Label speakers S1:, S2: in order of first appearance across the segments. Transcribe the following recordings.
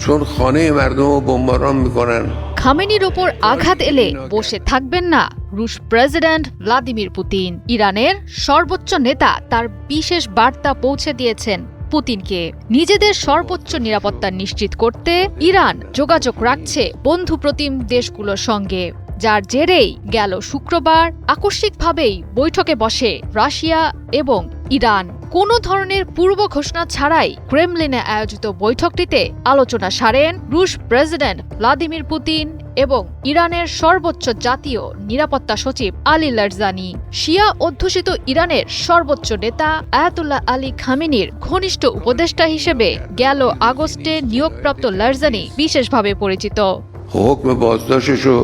S1: چون خانه مردم رو بمباران میکنن
S2: খামেনির ওপর আঘাত এলে বসে থাকবেন না রুশ প্রেসিডেন্ট ভ্লাদিমির পুতিন। ইরানের সর্বোচ্চ নেতা তার বিশেষ বার্তা পৌঁছে দিয়েছেন পুতিনকে। নিজেদের সর্বোচ্চ নিরাপত্তা নিশ্চিত করতে ইরান যোগাযোগ রাখছে বন্ধুপ্রতিম দেশগুলোর সঙ্গে, যার জেরেই গেল শুক্রবার আকস্মিকভাবেই বৈঠকে বসে রাশিয়া এবং ইরান। কোনো ধরনের পূর্ব ঘোষণা ছাড়াই ক্রেমলিনে আয়োজিত বৈঠকটিতে আলোচনা সারেন রুশ প্রেসিডেন্ট ভ্লাদিমির পুতিন এবং ইরানের সর্বোচ্চ জাতীয় নিরাপত্তা সচিব আলী লারজানি। শিয়া অধ্যুষিত ইরানের সর্বোচ্চ নেতা আয়াতুল্লাহ আলী খামেনির ঘনিষ্ঠ উপদেষ্টা হিসেবে গেল আগস্টে নিয়োগপ্রাপ্ত লারজানি বিশেষভাবে পরিচিত।
S1: حکم بازداشتش رو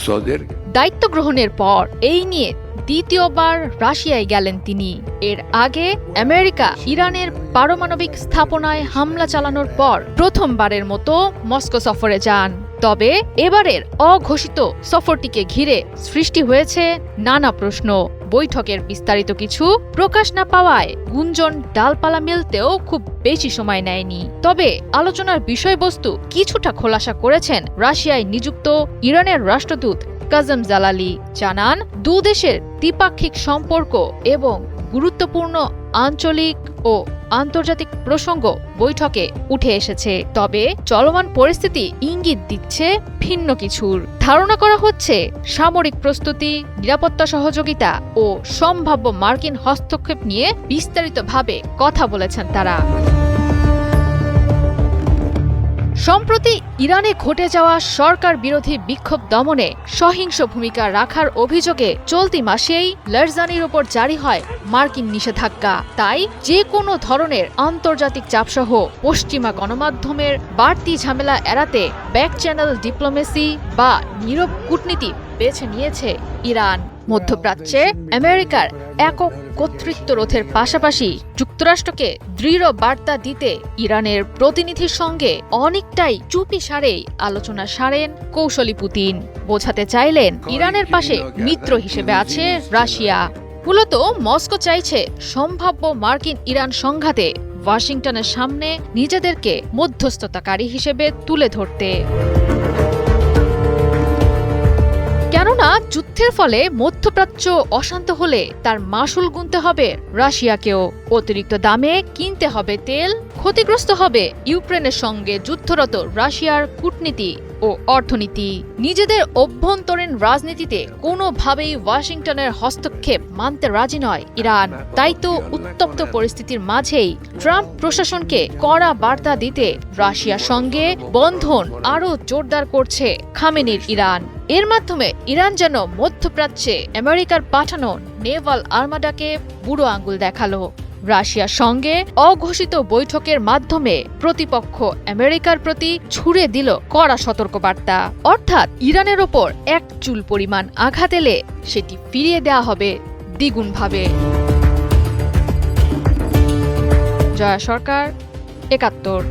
S1: صادر
S2: দায়িত্ব গ্রহণের পর এই নিয়ে দ্বিতীয়বার রাশিয়ায় গেলেন তিনি। এর আগে আমেরিকা ইরানের পারমাণবিক স্থাপনায় হামলা চালানোর পর প্রথমবারের মতো মস্কো সফরে যান। তবে এবারের অঘোষিত সফরটিকে ঘিরে সৃষ্টি হয়েছে নানা প্রশ্ন। বৈঠকের বিস্তারিত কিছু প্রকাশ না পাওয়ায় গুঞ্জন ডালপালা মেলতেও খুব বেশি সময় নেয়নি। তবে আলোচনার বিষয়বস্তু কিছুটা খোলাসা করেছেন রাশিয়ায় নিযুক্ত ইরানের রাষ্ট্রদূত কাজেম জালালি। জানান, দুদেশের দ্বিপাক্ষিক সম্পর্ক এবং গুরুত্বপূর্ণ আঞ্চলিক ও আন্তর্জাতিক প্রসঙ্গ বৈঠকে উঠে এসেছে। তবে চলমান পরিস্থিতি ইঙ্গিত দিচ্ছে ভিন্ন কিছুর। ধারণা করা হচ্ছে সামরিক প্রস্তুতি, নিরাপত্তা সহযোগিতা ও সম্ভাব্য মার্কিন হস্তক্ষেপ নিয়ে বিস্তারিতভাবে কথা বলেছেন তারা। সম্প্রতি ইরানে ঘটে যাওয়া সরকার বিরোধী বিক্ষোভ দমনে সহিংস ভূমিকা রাখার অভিযোগে চলতি মাসেই লারজানির ওপর জারি হয় মার্কিন নিষেধাজ্ঞা। তাই যে কোনো ধরনের আন্তর্জাতিক চাপসহ পশ্চিমা গণমাধ্যমের বাড়তি ঝামেলা এড়াতে ব্যাক চ্যানেল ডিপ্লোমেসি বা নীরব কূটনীতি বেছে নিয়েছে ইরান। মধ্যপ্রাচ্যে আমেরিকার একক কর্তৃত্ব রোধের পাশাপাশি যুক্তরাষ্ট্রকে দৃঢ় বার্তা দিতে ইরানের প্রতিনিধির সঙ্গে অনেকটাই চুপিসারেই আলোচনা সারেন কৌশলী পুতিন। বোঝাতে চাইলেন ইরানের পাশে মিত্র হিসেবে আছে রাশিয়া। মূলত মস্কো চাইছে সম্ভাব্য মার্কিন ইরান সংঘাতে ওয়াশিংটনের সামনে নিজেদেরকে মধ্যস্থতাকারী হিসেবে তুলে ধরতে। কেননা যুদ্ধের ফলে মধ্যপ্রাচ্য অশান্ত হলে তার মাসুল গুনতে হবে রাশিয়াকেও। অতিরিক্ত দামে কিনতে হবে তেল, ক্ষতিগ্রস্ত হবে ইউক্রেনের সঙ্গে যুদ্ধরত রাশিয়ার কূটনীতি ও অর্থনীতি। নিজেদের অভ্যন্তরীণ রাজনীতিতে কোনোভাবেই ওয়াশিংটনের হস্তক্ষেপ মানতে রাজি নয় ইরান। তাই তো উত্তপ্ত পরিস্থিতির মাঝেই ট্রাম্প প্রশাসনকে কড়া বার্তা দিতে রাশিয়ার সঙ্গে বন্ধন আরও জোরদার করছে খামেনির ইরান। এর মাধ্যমে ইরান যেন মধ্যপ্রাচ্যে আমেরিকার পাঠানো নেভাল আর্মাডাকে বুড়ো আঙ্গুল দেখালো। রাশিয়ার সঙ্গে অঘোষিত বৈঠকের মাধ্যমে প্রতিপক্ষ আমেরিকার প্রতি ছুড়ে দিল কড়া সতর্কবার্তা। অর্থাৎ ইরানের ওপর এক চুল পরিমাণ আঘাত এলে সেটি ফিরিয়ে দেয়া হবে দ্বিগুণভাবে। জয়া সরকার, ৭১।